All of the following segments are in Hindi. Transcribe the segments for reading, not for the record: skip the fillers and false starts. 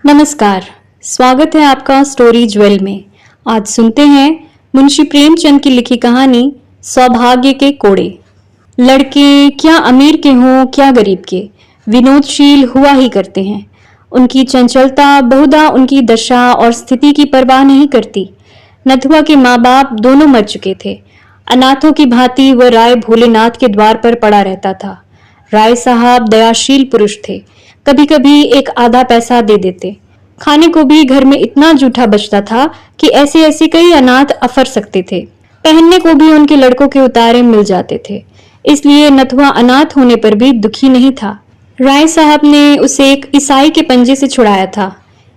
नमस्कार। स्वागत है आपका स्टोरी ज्वेल में। आज सुनते हैं मुंशी प्रेमचंद की लिखी कहानी सौभाग्य के कोड़े। लड़के क्या अमीर के हों क्या गरीब के, विनोदशील हुआ ही करते हैं। उनकी चंचलता बहुधा उनकी दशा और स्थिति की परवाह नहीं करती। नथुआ के माँ बाप दोनों मर चुके थे। अनाथों की भांति वह राय भोलेनाथ के द्वार पर पड़ा रहता था। राय साहब दयाशील पुरुष थे। कभी कभी एक आधा पैसा दे देते। खाने को भी घर में इतना जूठा बचता था कि ऐसे ऐसे कई अनाथ अफर सकते थे। पहनने को भी उनके लड़कों के उतारे मिल जाते थे। इसलिए नथुआ अनाथ होने पर भी दुखी नहीं था। राय साहब ने उसे एक ईसाई के पंजे से छुड़ाया था।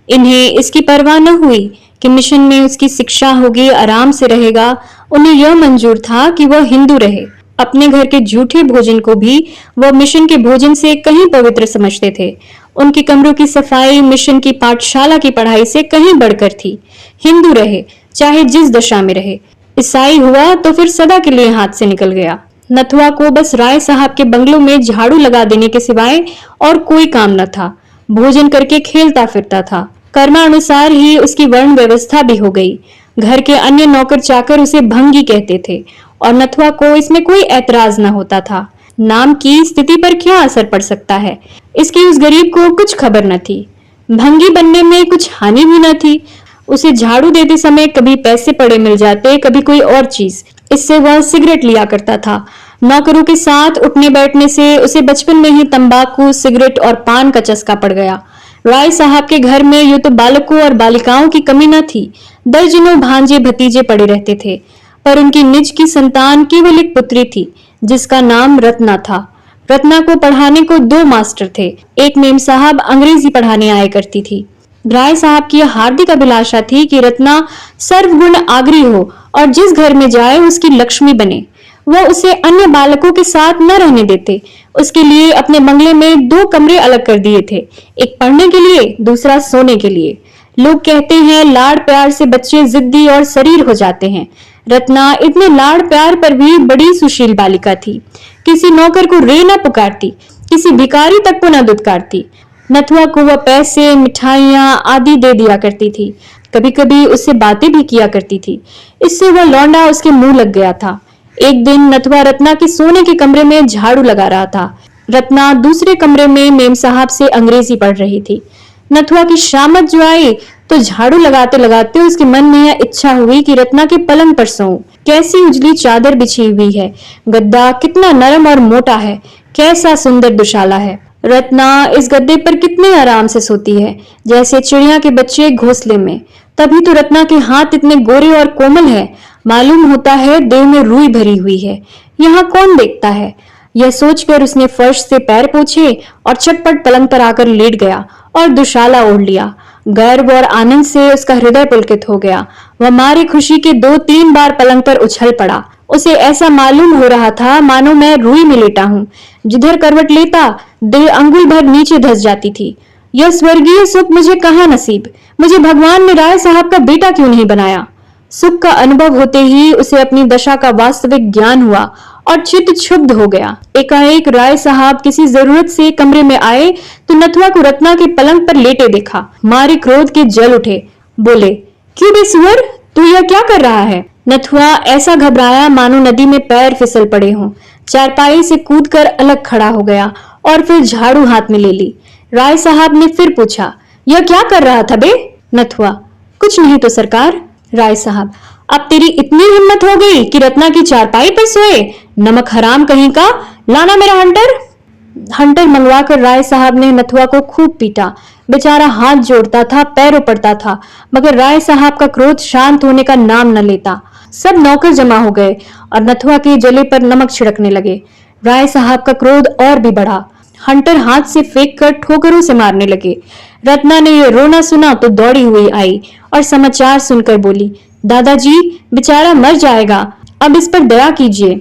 इन्हें इसकी परवाह न हुई कि मिशन में उसकी शिक्षा होगी, आराम से रहेगा। उन्हें यह मंजूर था कि वह हिंदू रहे। अपने घर के झूठे भोजन को भी वह मिशन के भोजन से कहीं पवित्र समझते थे। उनके कमरों की सफाई मिशन की पाठशाला की पढ़ाई से कहीं बढ़कर थी। हिंदू रहे चाहे जिस दशा में रहे। ईसाई हुआ तो फिर सदा के लिए हाथ से निकल गया। नथुआ को बस राय साहब के बंगलों में झाड़ू लगा देने के सिवाय और कोई काम न था। भोजन करके खेलता फिरता था। कर्मानुसार ही उसकी वर्ण व्यवस्था भी हो गई। घर के अन्य नौकर चाकर उसे भंगी कहते थे और नथुआ को इसमें कोई ऐतराज न होता था। नाम की स्थिति पर क्या असर पड़ सकता है, इसकी उस गरीब को कुछ खबर न थी। भंगी बनने में कुछ हानि भी न थी। उसे झाड़ू देते समय कभी पैसे पड़े मिल जाते, कभी कोई और चीज। इससे वह सिगरेट लिया करता था। नौकरों के साथ उठने बैठने से उसे बचपन में ही तंबाकू, सिगरेट और पान का चस्का पड़ गया। राय साहब के घर में यूं तो बालकों और बालिकाओं की कमी न थी। दर्जनों भांजे भतीजे पड़े रहते थे, पर उनकी निज की संतान केवल एक पुत्री थी जिसका नाम रत्ना था। रत्ना को पढ़ाने को दो मास्टर थे। एक मेम साहब अंग्रेजी पढ़ाने आया करती थी। राय साहब की हार्दिक अभिलाषा थी कि रत्ना सर्वगुण आगरी हो और जिस घर में जाए उसकी लक्ष्मी बने। वह उसे अन्य बालकों के साथ न रहने देते। उसके लिए अपने बंगले में दो कमरे अलग कर दिए थे, एक पढ़ने के लिए, दूसरा सोने के लिए। लोग कहते हैं लाड़ प्यार से बच्चे जिद्दी और शरीर हो जाते हैं। रत्ना इतने लाड़ प्यार पर भी बड़ी सुशील बालिका थी। किसी नौकर को रे न पुकारती, किसी भिखारी तक को न दुत्कारती। नथुआ को वह पैसे, मिठाइयां आदि दे दिया करती थी। कभी कभी उससे बातें भी किया करती थी। इससे वह लौंडा उसके मुंह लग गया था। एक दिन नथुआ रत्ना के सोने के कमरे में झाड़ू लगा रहा था। रत्ना दूसरे कमरे में मेम साहब से अंग्रेजी पढ़ रही थी। नथुआ की शामत जो आई तो झाड़ू लगाते लगाते उसके मन में यह इच्छा हुई कि रत्ना के पलंग पर सोऊं। कैसी उजली चादर बिछी हुई है, गद्दा कितना नरम और मोटा है, कैसा सुंदर दुशाला है। रत्ना इस गद्दे पर कितने आराम से सोती है, जैसे चिड़िया के बच्चे घोंसले में। तभी तो रत्ना के हाथ इतने गोरे और कोमल है, मालूम होता है देह में रूई भरी हुई है। यहाँ कौन देखता है। यह सोचकर उसने फर्श से पैर पोंछे और चटपट पलंग पर आकर लेट गया और दुशाला ओढ़ लिया। गर्व और आनंद से उसका हृदय पुलकित हो गया। वह मारे खुशी के 2-3 बार पलंग पर उछल पड़ा। उसे ऐसा मालूम हो रहा था मानो मैं रूई में लेटा हूँ। जिधर करवट लेता देह अंगुल भर नीचे धंस जाती थी। यह स्वर्गीय सुख मुझे कहाँ नसीब। मुझे भगवान ने राय साहब का बेटा क्यों नहीं बनाया। सुख का अनुभव होते ही उसे अपनी दशा का वास्तविक ज्ञान हुआ और चित्त क्षुब्ध हो गया। एकाएक राय साहब किसी जरूरत से कमरे में आए तो नथुआ को रत्ना के पलंग पर लेटे देखा। मारे क्रोध के जल उठे। बोले, क्यों बे सुअर, तू यह क्या कर रहा है। नथुआ ऐसा घबराया मानो नदी में पैर फिसल पड़े हों। चारपाई से कूदकर अलग खड़ा हो गया और फिर झाड़ू हाथ में ले ली। राय साहब ने फिर पूछा, यह क्या कर रहा था बे। नथुआ, कुछ नहीं तो सरकार। राय साहब, अब तेरी इतनी हिम्मत हो गई कि रत्ना की चारपाई पर सोए। नमक हराम कहीं का, लाना मेरा हंटर। हंटर मंगवाकर राय साहब ने नथुआ को खूब पीटा। बेचारा हाथ जोड़ता था, पैरों पड़ता था, मगर राय साहब का क्रोध शांत होने का नाम न लेता। सब नौकर जमा हो गए और नथुआ के जले पर नमक छिड़कने लगे। राय साहब का क्रोध और भी बढ़ा। हंटर हाथ से फेंक कर ठोकरों से मारने लगे। रत्ना ने यह रोना सुना तो दौड़ी हुई आई और समाचार सुनकर बोली, दादाजी बेचारा मर जाएगा, अब इस पर दया कीजिए।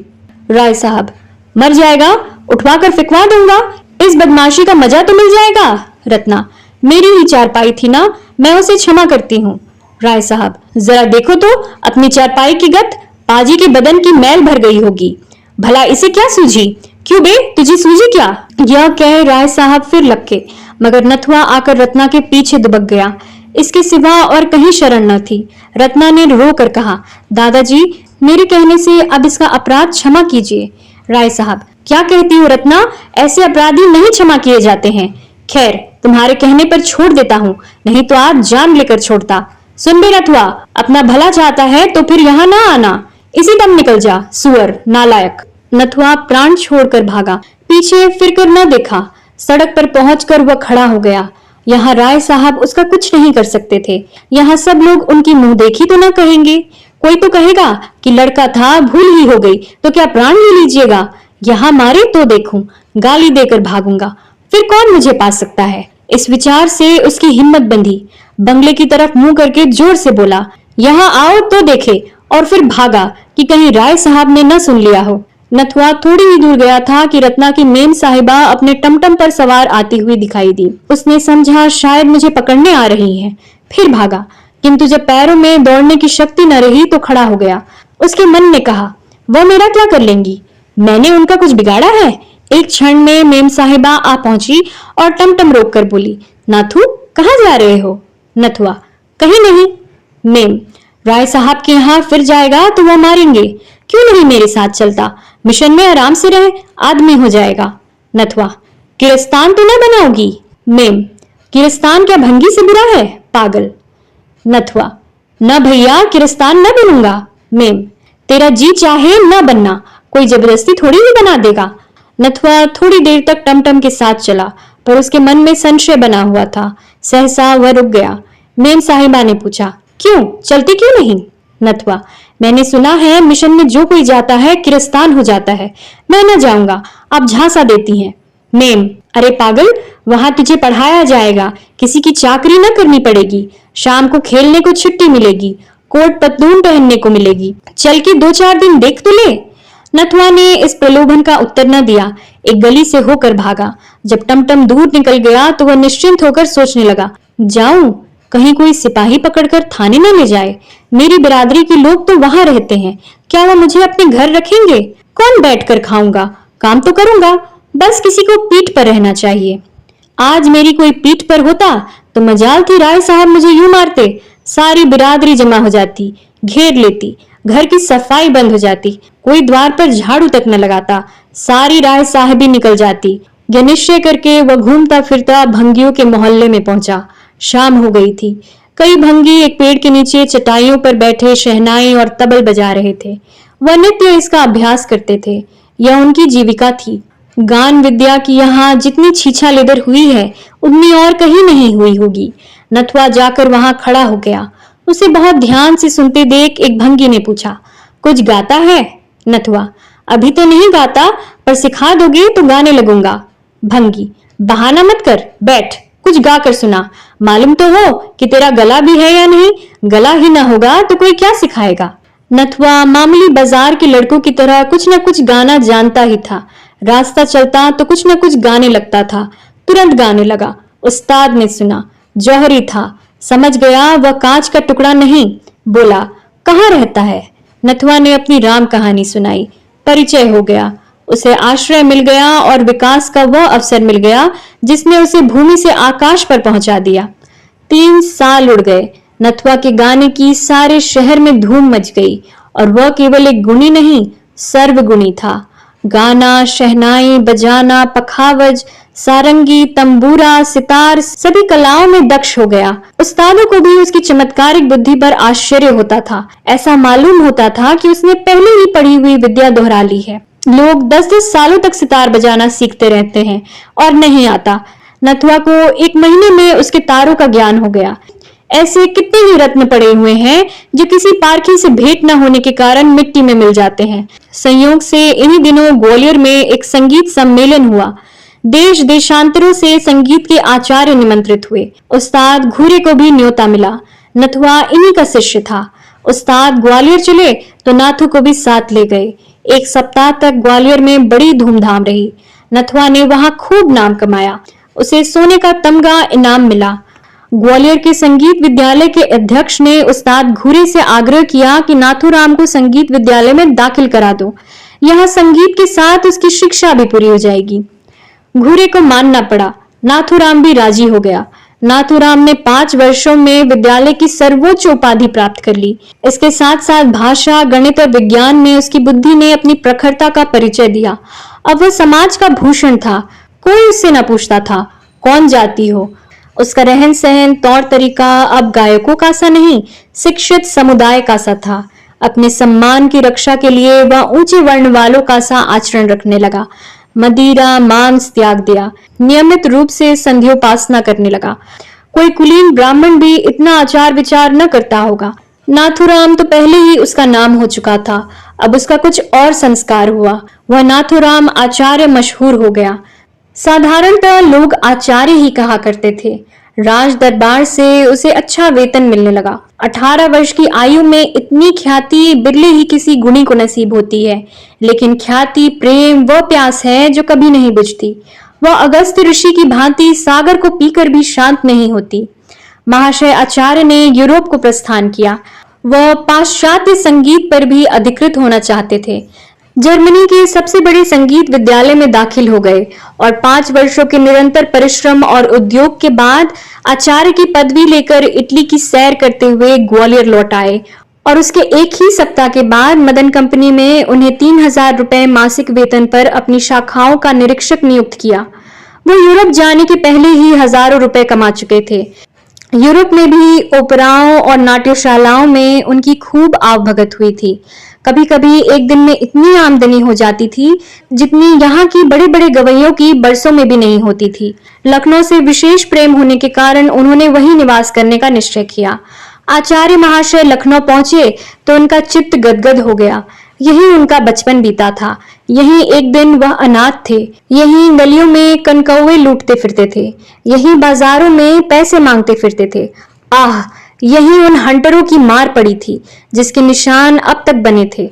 राय साहब, मर जाएगा, उठवाकर फिकवा दूंगा, इस बदमाशी का मजा तो मिल जाएगा। रत्ना, मेरी ही चारपाई थी ना, मैं उसे क्षमा करती हूँ। राय साहब, जरा देखो तो अपनी चारपाई की गत, पाजी के बदन की मैल भर गई होगी। भला इसे क्या सूझी। क्यों बे, तुझे सूझी क्या। यह कह राय साहब फिर लपके। मगर नथुआ आकर रत्ना के पीछे दुबक गया। इसके सिवा और कहीं शरण न थी। रत्ना ने रो कर कहा, दादाजी, मेरे कहने से अब इसका अपराध क्षमा कीजिए। राय साहब, क्या कहती हो रत्ना, ऐसे अपराधी नहीं क्षमा किए जाते हैं। खैर, तुम्हारे कहने पर छोड़ देता हूँ, नहीं तो आज जान लेकर छोड़ता। सुन बे रथुआ, अपना भला चाहता है तो फिर यहाँ ना आना, इसी दम निकल जा, सुअर नालायक। नथुआ प्राण छोड़कर भागा, पीछे फिरकर न देखा। सड़क पर पहुंचकर वह खड़ा हो गया। यहाँ राय साहब उसका कुछ नहीं कर सकते थे। यहाँ सब लोग उनकी मुंह देखी तो न कहेंगे। कोई तो कहेगा कि लड़का था, भूल ही हो गई, तो क्या प्राण ले लीजिएगा। यहाँ मारे तो देखूं, गाली देकर भागूंगा, फिर कौन मुझे पा सकता है। इस विचार से उसकी हिम्मत बंधी। बंगले की तरफ मुंह करके जोर से बोला, यहाँ आओ तो देखे, और फिर भागा कि कहीं राय साहब ने न सुन लिया हो। नथुआ थोड़ी ही दूर गया था कि रत्ना की मेम साहिबा अपने टमटम पर सवार आती हुई दिखाई दी। उसने समझा शायद मुझे पकड़ने आ रही है, फिर भागा, किंतु जब पैरों में दौड़ने की शक्ति न रही तो खड़ा हो गया। उसके मन ने कहा, वह मेरा क्या कर लेंगी, मैंने उनका कुछ बिगाड़ा है। एक क्षण में मेम साहिबा आ पहुंची और टमटम रोक कर बोली, नाथू, कहाँ जा रहे हो। नथुआ, कहीं नहीं। मेम, राय साहब के यहाँ फिर जाएगा तो वह मारेंगे, क्यों नहीं मेरे साथ चलता, मिशन में आराम से रहे, आदमी हो जाएगा। नथुआ, किरस्तान तो न बनाओगी। मेम, किरस्तान क्या भंगी से बुरा है, पागल। नथुआ, न भैया, किरस्तान न बनूंगा। मेम, तेरा जी चाहे न बनना, कोई जबरदस्ती थोड़ी ही बना देगा। नथुआ थोड़ी देर तक टमटम के साथ चला, पर उसके मन में संशय बना हुआ था। सहसा वह रुक गया। मेम साहिबा ने पूछा, क्यों, चलती क्यों नहीं। नथुआ, मैंने सुना है मिशन में जो कोई जाता है किरस्तान हो जाता है, मैं न जाऊंगा, आप झांसा देती हैं। मेम, अरे पागल, वहां तुझे पढ़ाया जाएगा, किसी की चाकरी न करनी पड़ेगी, शाम को खेलने को छुट्टी मिलेगी, कोट पतलून पहनने को मिलेगी, चल के 2-4 दिन देख तो ले। नथुआ ने इस प्रलोभन का उत्तर न दिया, एक गली से होकर भागा। जब टमटम दूर निकल गया तो वह निश्चिंत होकर सोचने लगा, जाऊं, कहीं कोई सिपाही पकड़कर थाने न ले जाए। मेरी बिरादरी के लोग तो वहां रहते हैं, क्या वह मुझे अपने घर रखेंगे। कौन बैठकर खाऊंगा, काम तो करूंगा, बस किसी को पीठ पर रहना चाहिए। आज मेरी कोई पीठ पर होता तो मजाल थी राय साहब मुझे यूं मारते, सारी बिरादरी जमा हो जाती, घेर लेती, घर की सफाई बंद हो जाती, कोई द्वार पर झाड़ू तक न लगाता, सारी राय साहबी निकल जाती। यह निश्चय करके वह घूमता फिरता भंगियों के मोहल्ले में पहुंचा। शाम हो गई थी। कई भंगी एक पेड़ के नीचे चटाइयों पर बैठे शहनाई और तबल बजा रहे थे। वह नित्य इसका अभ्यास करते थे, यह उनकी जीविका थी। गान विद्या की यहाँ जितनी छीछा लेदर हुई है उतनी और कहीं नहीं हुई होगी। नथुआ जाकर वहां खड़ा हो गया। उसे बहुत ध्यान से सुनते देख एक भंगी ने पूछा, कुछ गाता है। नथुआ, अभी तो नहीं गाता, पर सिखा दोगे तो गाने लगूंगा। भंगी, बहाना मत कर, बैठ, कुछ गा कर सुना, मालूम तो हो कि तेरा गला भी है या नहीं, गला ही ना होगा तो कोई क्या सिखाएगा। नथुआ मामूली बाजार के लड़कों की तरह कुछ न कुछ गाना जानता ही था। रास्ता चलता तो कुछ न कुछ गाने लगता था, तुरंत गाने लगा। उस्ताद ने सुना, जौहरी था, समझ गया वह कांच का टुकड़ा नहीं। बोला, कहाँ रहता है। नथुआ ने अपनी राम कहानी सुनाई, परिचय हो गया, उसे आश्रय मिल गया और विकास का वह अवसर मिल गया जिसने उसे भूमि से आकाश पर पहुंचा दिया। 3 साल उड़ गए। नथुआ के गाने की सारे शहर में धूम मच गई और वह केवल एक गुणी नहीं, सर्वगुणी था। गाना, शहनाई बजाना, पखावज, सारंगी, तंबूरा, सितार, सभी कलाओं में दक्ष हो गया। उस्तादों को भी उसकी चमत्कारिक बुद्धि पर आश्चर्य होता था। ऐसा मालूम होता था कि उसने पहले ही पढ़ी हुई विद्या दोहरा ली है। लोग 10-10 सालों तक सितार बजाना सीखते रहते हैं और नहीं आता। नथुआ को 1 महीने में उसके तारों का ज्ञान हो गया। ऐसे कितने ही रत्न पड़े हुए हैं जो किसी पारखी से भेंट न होने के कारण मिट्टी में मिल जाते हैं। संयोग से इन्हीं दिनों ग्वालियर में एक संगीत सम्मेलन हुआ। देश देशांतरों से संगीत के आचार्य निमंत्रित हुए। उस्ताद घूरे को भी न्योता मिला। नथुआ इन्हीं का शिष्य था। उस्ताद ग्वालियर चले तो नाथू को भी साथ ले गए। 1 सप्ताह तक ग्वालियर में बड़ी धूमधाम रही। नथुआ ने वहां खूब नाम कमाया। उसे सोने का तमगा इनाम मिला। ग्वालियर के संगीत विद्यालय के अध्यक्ष ने उस्ताद घूरे से आग्रह किया कि नाथूराम को संगीत विद्यालय में दाखिल करा दो, यहाँ संगीत के साथ उसकी शिक्षा भी पूरी हो जाएगी। घूरे को मानना पड़ा। नाथूराम भी राजी हो गया। नाथूराम ने 5 वर्षों में विद्यालय की सर्वोच्च उपाधि प्राप्त कर ली। इसके साथ साथ भाषा, गणित और विज्ञान में उसकी बुद्धि ने अपनी प्रखरता का परिचय दिया। अब वह समाज का भूषण था। कोई उससे न पूछता था कौन जाती हो। उसका रहन सहन, तौर तरीका अब गायकों का सा नहीं, शिक्षित समुदाय का सा था। अपने सम्मान की रक्षा के लिए वह ऊंचे वर्ण वालों का सा आचरण रखने लगा। मदिरा, मांस त्याग दिया। नियमित रूप से संध्योपासना करने लगा। कोई कुलीन ब्राह्मण भी इतना आचार विचार न करता होगा। नाथूराम तो पहले ही उसका नाम हो चुका था। अब उसका कुछ और संस्कार हुआ। वह नाथूराम आचार्य मशहूर हो गया। साधारणतः लोग आचार्य ही कहा करते थे। राज दरबार से उसे अच्छा वेतन मिलने लगा। 18 वर्ष की आयु में इतनी ख्याति बिरले ही किसी गुणी को नसीब होती है। लेकिन ख्याति, प्रेम वह प्यास है जो कभी नहीं बुझती। वह अगस्त्य ऋषि की भांति सागर को पीकर भी शांत नहीं होती। महाशय आचार्य ने यूरोप को प्रस्थान किया। वह पाश्चात्य संगीत पर भी अधिकृत होना चाहते थे। जर्मनी के सबसे बड़े संगीत विद्यालय में दाखिल हो गए और 5 वर्षों के निरंतर परिश्रम और उद्योग के बाद आचार्य की पदवी लेकर इटली की सैर करते हुए ग्वालियर लौट आए और उसके एक ही सप्ताह के बाद मदन कंपनी में उन्हें 3000 रुपए मासिक वेतन पर अपनी शाखाओं का निरीक्षक नियुक्त किया। वो यूरोप जाने के पहले ही हजारों रुपए कमा चुके थे। यूरोप में भी ओपेराओं और नाट्यशालाओं में उनकी खूब आवभगत हुई थी। कभी कभी एक दिन में इतनी आमदनी हो जाती थी जितनी यहाँ की बड़े बड़े गवैयों की बरसों में भी नहीं होती थी। लखनऊ से विशेष प्रेम होने के कारण उन्होंने वहीं निवास करने का निश्चय किया। आचार्य महाशय लखनऊ पहुंचे तो उनका चित्त गदगद हो गया। यही उनका बचपन बीता था। यही एक दिन वह अनाथ थे। यही गलियों में कनकौवे लूटते फिरते थे। यही बाजारों में पैसे मांगते फिरते थे। आह, यही उन हंटरों की मार पड़ी थी जिसके निशान अब तक बने थे।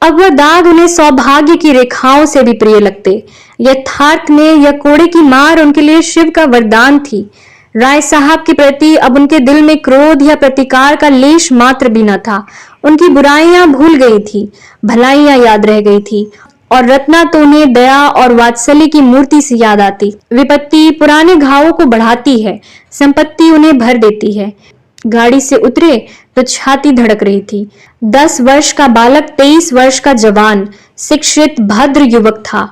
अब वह दाग उन्हें सौभाग्य की रेखाओं से भी प्रिय लगते। यथार्थ में यह कोड़े की मार उनके लिए शिव का वरदान थी। राय साहब के प्रति अब उनके दिल में क्रोध या प्रतिकार का लेश मात्र भी न था। उनकी बुराइयां भूल गई थी, भलाइयां याद रह गई थी और रत्ना तो उन्हें दया और वात्सल्य की मूर्ति से याद आती। विपत्ति पुराने घावों को बढ़ाती है, संपत्ति उन्हें भर देती है। गाड़ी से उतरे तो छाती धड़क रही थी। 10 वर्ष का बालक 23 वर्ष का जवान, शिक्षित भद्र युवक था।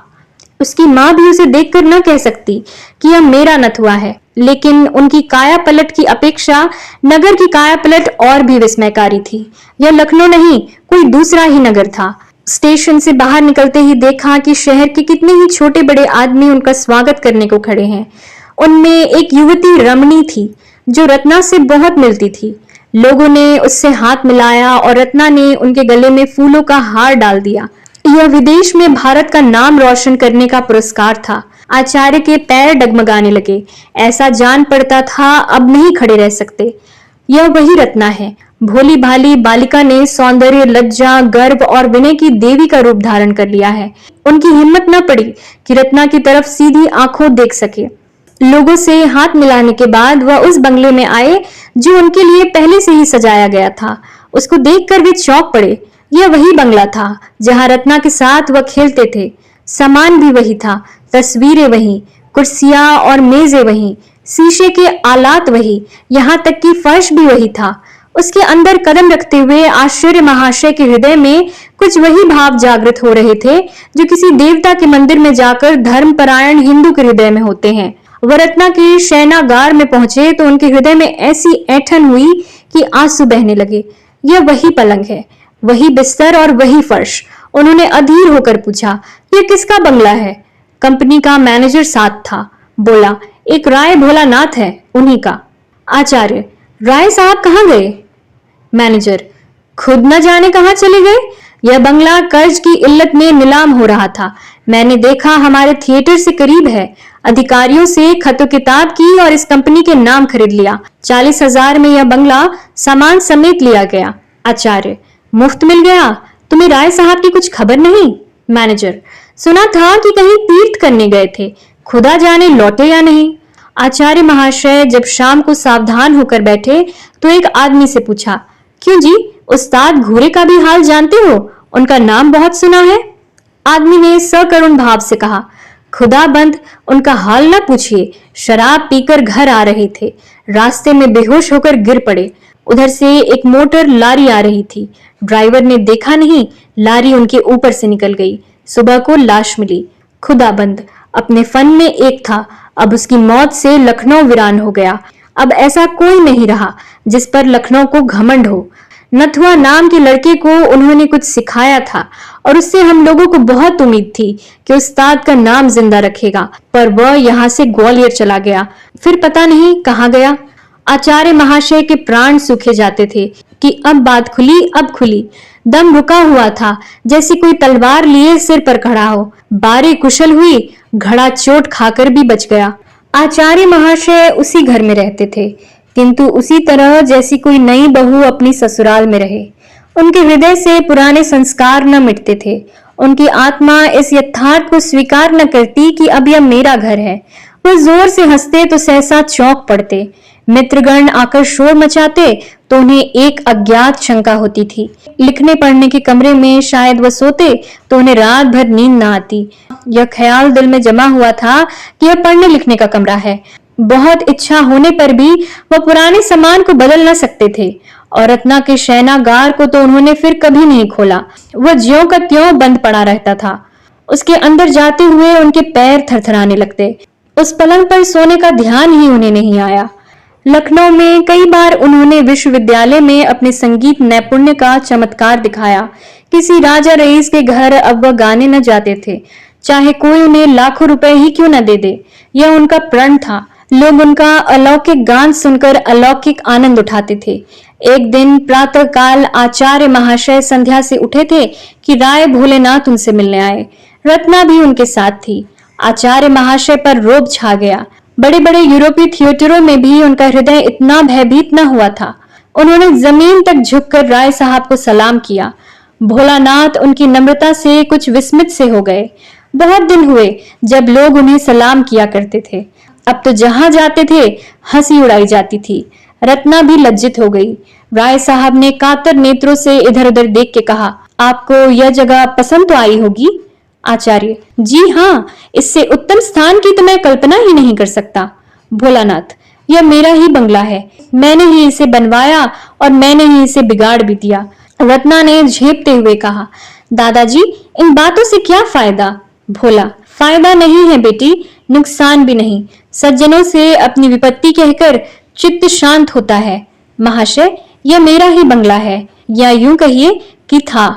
उसकी माँ भी उसे देखकर न कह सकती कि यह मेरा नथुआ है, लेकिन उनकी काया पलट की अपेक्षा नगर की काया पलट और भी विस्मयकारी थी। यह लखनऊ नहीं, कोई दूसरा ही नगर था। स्टेशन से बाहर निकलते ही देखा कि शहर के कितने ही छोटे बड़े आदमी उनका स्वागत करने को खड़े हैं। उनमें एक युवती रमणी थी जो रत्ना से बहुत मिलती थी। लोगों ने उससे हाथ मिलाया और रत्ना ने उनके गले में फूलों का हार डाल दिया। यह विदेश में भारत का नाम रोशन करने का पुरस्कार था। आचार्य के पैर डगमगाने लगे। ऐसा जान पड़ता था अब नहीं खड़े रह सकते। यह वही रत्ना है। भोली भाली बालिका ने सौंदर्य, लज्जा, गर्व और विनय की देवी का रूप धारण कर लिया है। उनकी हिम्मत न पड़ी कि रत्ना की तरफ सीधी आंखों देख सके। लोगों से हाथ मिलाने के बाद वह उस बंगले में आए जो उनके लिए पहले से ही सजाया गया था। उसको देखकर वे चौंक पड़े। यह वही बंगला था जहां रत्ना के साथ वह खेलते थे। सामान भी वही था, तस्वीरें वही, कुर्सियां और मेजें वही, शीशे के आलात वही, यहाँ तक कि फर्श भी वही था। उसके अंदर कदम रखते हुए आश्चर्य महाशय के हृदय में कुछ वही भाव जागृत हो रहे थे जो किसी देवता के मंदिर में जाकर धर्मपरायण हिंदू के हृदय में होते हैं। वह रत्ना के शयनागार में पहुंचे तो उनके हृदय में ऐसी ऐंठन हुई कि आंसू बहने लगे। यह वही पलंग है, वही बिस्तर और वही फर्श। उन्होंने अधीर होकर पूछा, यह किसका बंगला है? कंपनी का मैनेजर साथ था। बोला, एक राय भोलानाथ है, उन्हीं का। आचार्य, राय साहब कहाँ गए? मैनेजर, खुद न जाने कहाँ चले गए। यह बंगला कर्ज की इल्लत में नीलाम हो रहा था। मैंने देखा हमारे थिएटर से करीब है। अधिकारियों से खतो किताब की और इस कंपनी के नाम खरीद लिया। 40,000 में यह बंगला सामान समेत लिया गया। आचार्य, मुफ्त मिल गया? तुम्हें राय साहब की कुछ खबर नहीं? मैनेजर, सुना था कि कहीं तीर्थ करने गए थे, खुदा जाने लौटे या नहीं। आचार्य महाशय जब शाम को सावधान होकर बैठे तो एक आदमी से पूछा, क्यों जी, उस्ताद घूरे का भी हाल जानते हो? उनका नाम बहुत सुना है। आदमी ने सकरुण भाव से कहा, खुदाबंद उनका हाल न पूछिए, शराब पीकर घर आ रहे थे, रास्ते में बेहोश होकर गिर पड़े। उधर से एक मोटर लारी आ रही थी, ड्राइवर ने देखा नहीं, लारी उनके ऊपर से निकल गई। सुबह को लाश मिली। खुदाबंद अपने फन में एक था, अब उसकी मौत से लखनऊ वीरान हो गया। अब ऐसा कोई नहीं रहा जिस पर लखनऊ को घमंड हो। नथुआ नाम के लड़के को उन्होंने कुछ सिखाया था और उससे हम लोगों को बहुत उम्मीद थी कि उस्ताद का नाम जिंदा रखेगा, पर वह यहाँ से ग्वालियर चला गया, फिर पता नहीं कहाँ गया। आचार्य महाशय के प्राण सूखे जाते थे कि अब बात खुली, अब खुली। दम रुका हुआ था, जैसे कोई तलवार लिए सिर पर खड़ा हो। बारी कुशल हुई, घड़ा चोट खाकर भी बच गया। आचार्य महाशय उसी घर में रहते थे, किंतु उसी तरह जैसी कोई नई बहू अपनी ससुराल में रहे। उनके हृदय से पुराने संस्कार न मिटते थे। उनकी आत्मा इस यथार्थ को स्वीकार न करती कि अब यह मेरा घर है। वह जोर से हंसते तो सहसा चौंक पड़ते। मित्रगण आकर शोर मचाते तो उन्हें एक अज्ञात शंका होती थी। लिखने पढ़ने के कमरे में शायद वह सोते तो उन्हें रात भर नींद न आती। यह ख्याल दिल में जमा हुआ था कि यह पढ़ने लिखने का कमरा है। बहुत इच्छा होने पर भी वह पुराने सामान को बदल न सकते थे और रत्ना के शयनागार को तो उन्होंने फिर कभी नहीं खोला। वह ज्यों का त्यों बंद पड़ा रहता था। उसके अंदर जाते हुए उनके पैर थरथराने लगते। उस पलंग पर सोने का ध्यान ही उन्हें नहीं आया। लखनऊ में कई बार उन्होंने विश्वविद्यालय में अपने संगीत नैपुण्य का चमत्कार दिखाया। किसी राजा रईस के घर अब वह गाने न जाते थे, चाहे कोई उन्हें लाखों रुपए ही क्यों न दे दे। यह उनका प्रण था। लोग उनका अलौकिक गान सुनकर अलौकिक आनंद उठाते थे। एक दिन प्रातः काल आचार्य महाशय संध्या से उठे थे कि राय भोलेनाथ उनसे मिलने आए। रत्ना भी उनके साथ थी। आचार्य महाशय पर रोब छा गया। बड़े बड़े यूरोपीय थिएटरों में भी उनका हृदय इतना भयभीत न हुआ था। उन्होंने जमीन तक झुककर राय साहब को सलाम किया। भोलानाथ उनकी नम्रता से कुछ विस्मित से हो गए। बहुत दिन हुए जब लोग उन्हें सलाम किया करते थे। अब तो जहां जाते थे हंसी उड़ाई जाती थी। रत्ना भी लज्जित हो गई। राय साहब ने कातर नेत्रों से इधर उधर देख के कहा, आपको यह जगह पसंद तो आई होगी? आचार्य, जी हाँ, इससे उत्तम स्थान की तो मैं कल्पना ही नहीं कर सकता। भोलानाथ, यह मेरा ही बंगला है, मैंने ही इसे बनवाया और मैंने ही इसे बिगाड़ भी दिया। रत्ना ने झेपते हुए कहा, दादाजी इन बातों से क्या फायदा? भोला, फायदा नहीं है बेटी, नुकसान भी नहीं। सज्जनों से अपनी विपत्ति कहकर चित्त शांत होता है। महाशय, यह मेरा ही बंगला है, या यूं कहिए कि था।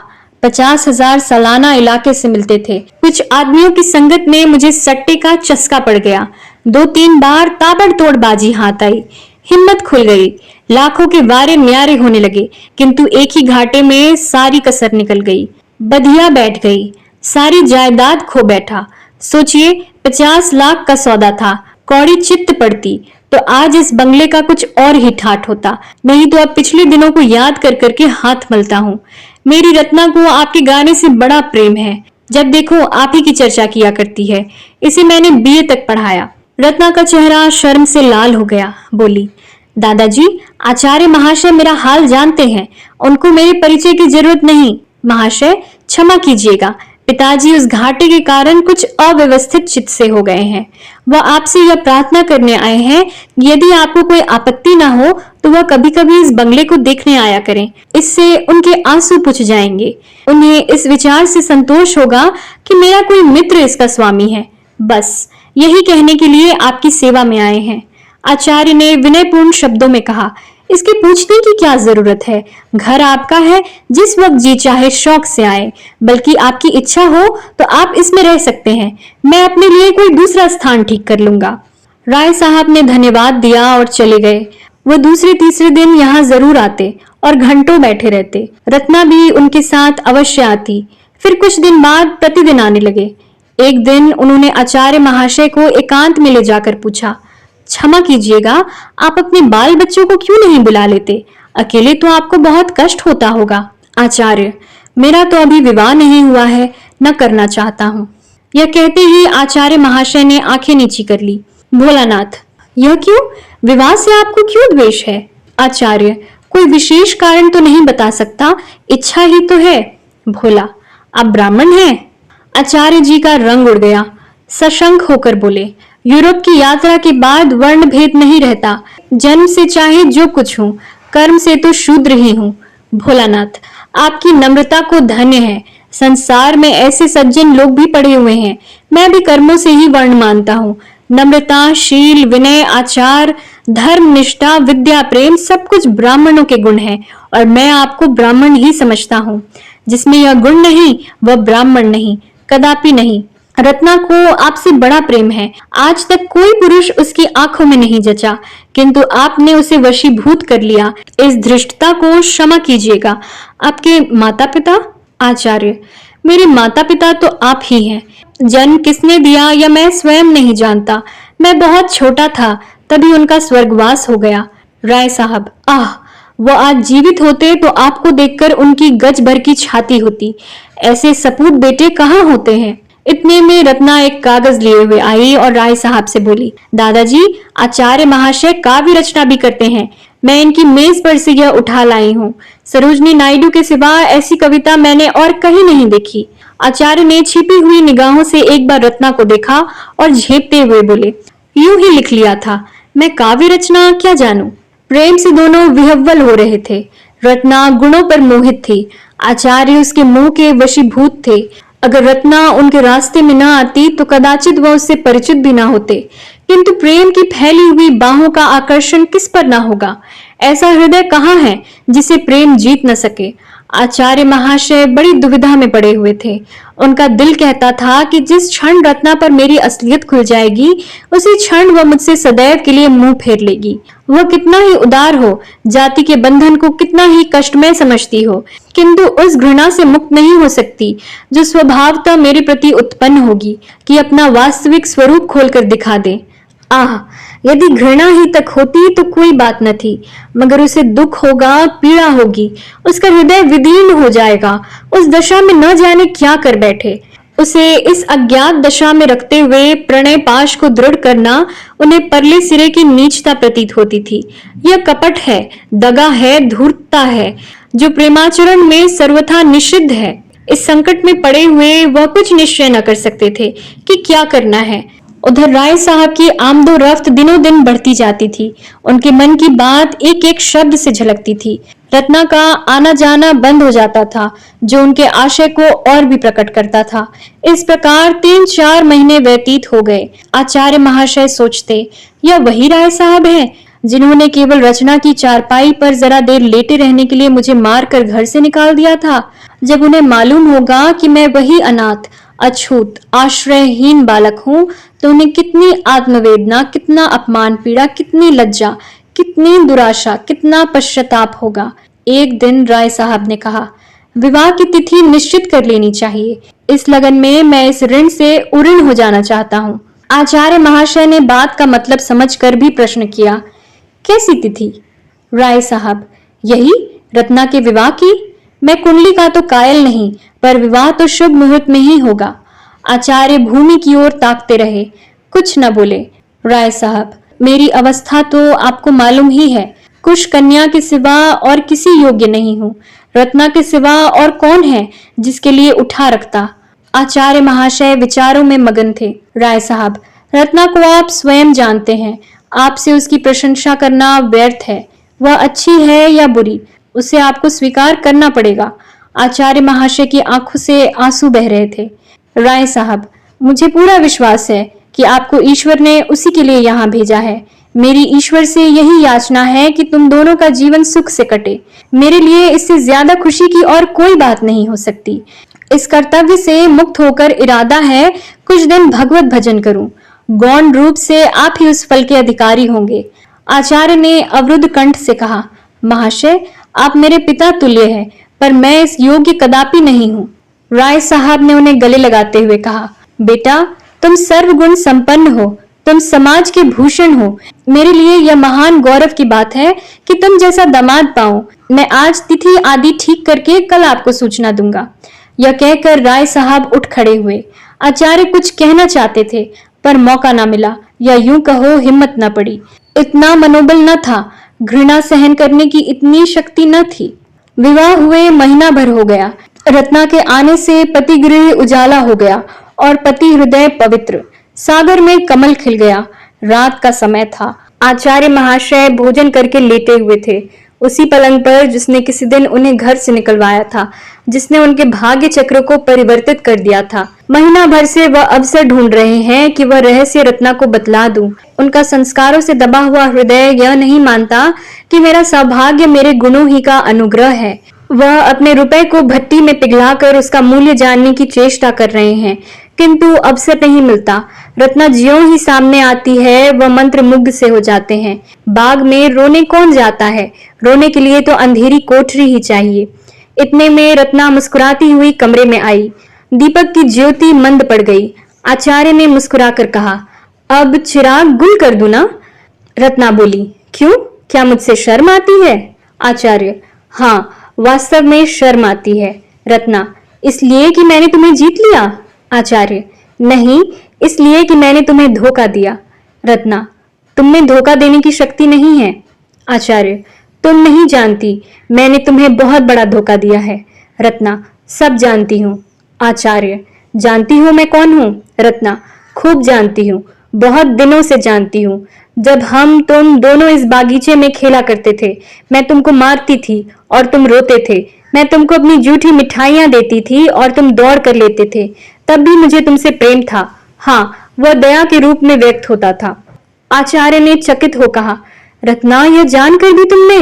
50,000 सालाना इलाके से मिलते थे। कुछ आदमियों की संगत में मुझे सट्टे का चस्का पड़ गया। 2-3 बार ताबड़तोड़ बाजी हाथ आई, हिम्मत खुल गई। लाखों के वारे न्यारे होने लगे, किंतु एक ही घाटे में सारी कसर निकल गई। बधिया बैठ गई, सारी जायदाद खो बैठा। सोचिए, 50 लाख का सौदा था। कौड़ी चित्त पड़ती तो आज इस बंगले का कुछ और ही ठाठ होता, नहीं तो अब पिछले दिनों को याद कर करके हाथ मलता हूँ। मेरी रत्ना को आपके गाने से बड़ा प्रेम है। जब देखो आप ही की चर्चा किया करती है। इसे मैंने बीए तक पढ़ाया। रत्ना का चेहरा शर्म से लाल हो गया। बोली, दादाजी, आचार्य महाशय मेरा हाल जानते हैं, उनको मेरे परिचय की जरूरत नहीं। महाशय क्षमा कीजिएगा, पिताजी उस घाटे के कारण कुछ अव्यवस्थित चित्त से हो गए हैं। वह आपसे यह प्रार्थना करने आए हैं, यदि आपको कोई आपत्ति ना हो तो वह कभी कभी इस बंगले को देखने आया करें। इससे उनके आंसू पुछ जाएंगे। उन्हें इस विचार से संतोष होगा कि मेरा कोई मित्र इसका स्वामी है। बस यही कहने के लिए आपकी सेवा में आए हैं। आचार्य ने विनयपूर्ण शब्दों में कहा, इसके पूछने की क्या जरूरत है? घर आपका है, जिस वक्त जी चाहे शौक से आए। बल्कि आपकी इच्छा हो तो आप इसमें रह सकते हैं। मैं अपने लिए कोई दूसरा स्थान ठीक कर लूंगा। राय साहब ने धन्यवाद दिया और चले गए। वह दूसरे तीसरे दिन यहाँ जरूर आते और घंटों बैठे रहते। रत्ना भी उनके साथ अवश्य आती। फिर कुछ दिन बाद प्रतिदिन आने लगे। एक दिन उन्होंने आचार्य महाशय को एकांत में ले जाकर पूछा, क्षमा कीजिएगा, आप अपने बाल बच्चों को क्यों नहीं बुला लेते? अकेले तो आपको बहुत कष्ट होता होगा। आचार्य, मेरा तो अभी विवाह नहीं हुआ है, न करना चाहता हूँ। यह कहते ही आचार्य महाशय ने आंखें नीची कर ली। भोलानाथ, यह क्यों? विवाह से आपको क्यों द्वेष है? आचार्य, कोई विशेष कारण तो नहीं बता सकता, इच्छा ही तो है। भोला, आप ब्राह्मण हैं? आचार्य जी का रंग उड़ गया। सशंक होकर बोले, यूरोप की यात्रा के बाद वर्ण भेद नहीं रहता। जन्म से चाहे जो कुछ हूँ, कर्म से तो शूद्र ही हूँ। भोलानाथ, आपकी नम्रता को धन्य है। संसार में ऐसे सज्जन लोग भी पड़े हुए हैं। मैं भी कर्मों से ही वर्ण मानता हूँ। नम्रता, शील, विनय, आचार, धर्म, निष्ठा, विद्या, प्रेम सब कुछ ब्राह्मणों के गुण हैं और मैं आपको ब्राह्मण ही समझता हूँ। जिसमें यह गुण नहीं वह ब्राह्मण नहीं, कदापि नहीं। रत्ना को आपसे बड़ा प्रेम है। आज तक कोई पुरुष उसकी आंखों में नहीं जचा, किंतु आपने उसे वशीभूत कर लिया। इस धृष्टता को क्षमा कीजिएगा। आपके माता पिता? आचार्य, मेरे माता पिता तो आप ही हैं। जन्म किसने दिया यह मैं स्वयं नहीं जानता। मैं बहुत छोटा था तभी उनका स्वर्गवास हो गया। राय साहब, आह, वो आज जीवित होते तो आपको देखकर उनकी गज भर की छाती होती। ऐसे सपूत बेटे कहाँ होते हैं। इतने में रत्ना एक कागज लिए हुए आई और राय साहब से बोली, दादाजी, आचार्य महाशय काव्य रचना भी करते हैं। मैं इनकी मेज पर से यह उठा लाई हूँ। सरोजनी नायडू के सिवा ऐसी कविता मैंने और कहीं नहीं देखी। आचार्य ने छिपी हुई निगाहों से एक बार रत्ना को देखा और झेपते हुए बोले, यूं ही लिख लिया था। मैं काव्य रचना क्या जानूं। प्रेम से दोनों विह्वल हो रहे थे। रत्ना गुणों पर मोहित थी। आचार्य उसके मोह के वशीभूत थे। अगर रत्ना उनके रास्ते में न आती तो कदाचित वह उससे परिचित भी न होते। किंतु प्रेम की फैली हुई बाहों का आकर्षण किस पर न होगा। ऐसा हृदय कहाँ है जिसे प्रेम जीत न सके। आचार्य महाशय बड़ी दुविधा में पड़े हुए थे। उनका दिल कहता था कि जिस क्षण रत्ना पर मेरी असलियत खुल जाएगी उसी क्षण वह मुझसे सदैव के लिए मुंह फेर लेगी। वह कितना ही उदार हो, जाति के बंधन को कितना ही कष्टमय समझती हो, किंतु उस घृणा से मुक्त नहीं हो सकती जो स्वभावतः मेरे प्रति उत्पन्न होगी कि अपना वास्तविक स्वरूप खोलकर दिखा दे। आह, यदि घृणा ही तक होती तो कोई बात न थी, मगर उसे दुख होगा, पीड़ा होगी, उसका हृदय विदीर्ण हो जाएगा। उस दशा में न जाने क्या कर बैठे। उसे इस अज्ञात दशा में रखते हुए प्रणय पाश को दृढ़ करना उन्हें परले सिरे की नीचता प्रतीत होती थी। यह कपट है, दगा है, धूर्तता है, जो प्रेमाचरण में सर्वथा निषिद्ध है। इस संकट में पड़े हुए वह कुछ निश्चय न कर सकते थे कि क्या करना है। उधर राय साहब की आमदोरफ्त दिनों दिन बढ़ती जाती थी। उनके मन की बात एक एक शब्द से झलकती थी। रत्ना का आना जाना बंद हो जाता था, जो उनके आशय को और भी प्रकट करता था। इस प्रकार 3-4 महीने व्यतीत हो गए। आचार्य महाशय सोचते, यह वही राय साहब हैं जिन्होंने केवल रचना की चारपाई पर जरा देर लेटे रहने के लिए मुझे मारकर घर से निकाल दिया था। जब उन्हें मालूम होगा कि मैं वही अनाथ, अछूत, आश्रयहीन बालक हूँ तो उन्हें कितनी आत्मवेदना, कितना अपमान पीड़ा, कितनी लज्जा, कितनी दुराशा, कितना पश्चाताप होगा। एक दिन राय साहब ने कहा, विवाह की तिथि निश्चित कर लेनी चाहिए। इस लगन में मैं इस ऋण से उऋण हो जाना चाहता हूँ। आचार्य महाशय ने बात का मतलब समझकर भी प्रश्न किया, कैसी तिथि? राय साहब, यही रत्ना के विवाह की। मैं कुंडली का तो कायल नहीं, पर विवाह तो शुभ मुहूर्त में ही होगा। आचार्य भूमि की ओर ताकते रहे, कुछ न बोले। राय साहब, मेरी अवस्था तो आपको मालूम ही है। कुश कन्या के सिवा और किसी योग्य नहीं हूँ। रत्ना के सिवा और कौन है जिसके लिए उठा रखता। आचार्य महाशय विचारों में मगन थे। राय साहब, रत्ना को आप स्वयं जानते हैं। आपसे उसकी प्रशंसा करना व्यर्थ है। वह अच्छी है या बुरी, उसे आपको स्वीकार करना पड़ेगा। आचार्य महाशय की आंखों से आंसू बह रहे थे। राय साहब, मुझे पूरा विश्वास है कि आपको ईश्वर ने उसी के लिए यहाँ भेजा है। मेरी ईश्वर से यही याचना है कि तुम दोनों का जीवन सुख से कटे। मेरे लिए इससे ज्यादा खुशी की और कोई बात नहीं हो सकती। इस कर्तव्य से मुक्त होकर इरादा है कुछ दिन भगवत भजन करूं। गौण रूप से आप ही उस फल के अधिकारी होंगे। आचार्य ने अवरुद्ध कंठ से कहा, महाशय, आप मेरे पिता तुल्य हैं, पर मैं इस योग्य कदापि नहीं हूँ। राय साहब ने उन्हें गले लगाते हुए कहा, बेटा, तुम सर्वगुण संपन्न हो, तुम समाज के भूषण हो। मेरे लिए यह महान गौरव की बात है कि तुम जैसा दामाद पाऊं। मैं आज तिथि आदि ठीक करके कल आपको सूचना दूंगा। यह कहकर राय साहब उठ खड़े हुए। आचार्य कुछ कहना चाहते थे, पर मौका ना मिला, या यूं कहो हिम्मत न पड़ी। इतना मनोबल न था, घृणा सहन करने की इतनी शक्ति न थी। विवाह हुए महीना भर हो गया। रत्ना के आने से पति गृह उजाला हो गया और पति हृदय पवित्र। सागर में कमल खिल गया। रात का समय था। आचार्य महाशय भोजन करके लेटे हुए थे, उसी पलंग पर जिसने किसी दिन उन्हें घर से निकलवाया था, जिसने उनके भाग्य चक्र को परिवर्तित कर दिया था। महीना भर से वह अवसर ढूंढ रहे हैं कि वह रहस्य रत्ना को बतला दूं। उनका संस्कारों से दबा हुआ हृदय यह नहीं मानता कि मेरा सौभाग्य मेरे गुणों ही का अनुग्रह है। वह अपने रुपए को भट्टी में पिघलाकर उसका मूल्य जानने की चेष्टा कर रहे हैं, किंतु अवसर नहीं मिलता। रत्ना ज्यों ही सामने आती है वह मंत्र मुग्ध से हो जाते हैं। बाग में रोने कौन जाता है? रोने के लिए तो अंधेरी कोठरी ही चाहिए। इतने में रत्ना मुस्कुराती हुई कमरे में आई। दीपक की ज्योति मंद पड़ गई। आचार्य ने मुस्कुराकर कहा, अब चिराग गुल कर दूं ना? रत्ना बोली, क्यों, क्या मुझसे शर्म आती है? आचार्य, हाँ, वास्तव में शर्म आती है। रत्ना, इसलिए कि मैंने तुम्हें जीत लिया? आचार्य, नहीं, इसलिए कि मैंने तुम्हें धोखा दिया। रत्ना, तुम में धोखा देने की शक्ति नहीं है। आचार्य, तुम नहीं जानती, मैंने तुम्हें बहुत बड़ा धोखा दिया है। रत्ना, सब जानती हूँ। आचार्य, जानती हो मैं कौन हूँ? रत्ना, खूब जानती हूँ, बहुत दिनों से जानती हूँ। जब हम तुम दोनों इस बागीचे में खेला करते थे, मैं तुमको मारती थी और तुम रोते थे। मैं तुमको अपनी जूठी मिठाइयां देती थी और तुम दौड़ कर लेते थे। तब भी मुझे तुमसे प्रेम था। हाँ, वह दया के रूप में व्यक्त होता था। आचार्य ने चकित हो कहा, रत्ना, यह जानकर भी तुमने?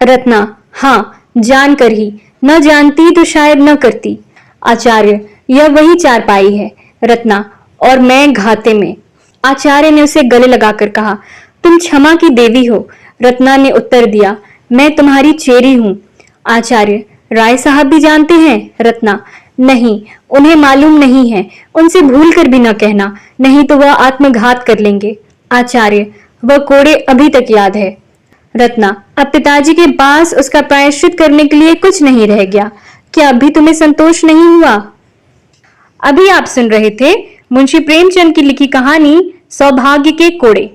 रत्ना, हाँ, जानकर ही, न जानती तो शायद न करती। आचार्य, यह वही चारपाई है। रत्ना, और मैं घाते में। आचार्य ने उसे गले लगाकर कहा, तुम क्षमा की देवी हो। रत्ना ने उत्तर दिया, मैं तुम्हारी चेरी हूं। आचार्य, राय साहब भी जानते हैं? रत्ना, नहीं, उन्हें मालूम नहीं है। उनसे भूल कर भी न कहना, नहीं तो वह आत्मघात कर लेंगे। आचार्य, वह कोड़े अभी तक याद है। रत्ना, अब पिताजी के पास उसका प्रायश्चित करने के लिए कुछ नहीं रह गया। क्या अभी तुम्हें संतोष नहीं हुआ? अभी आप सुन रहे थे मुंशी प्रेमचंद की लिखी कहानी सौभाग्य के कोड़े।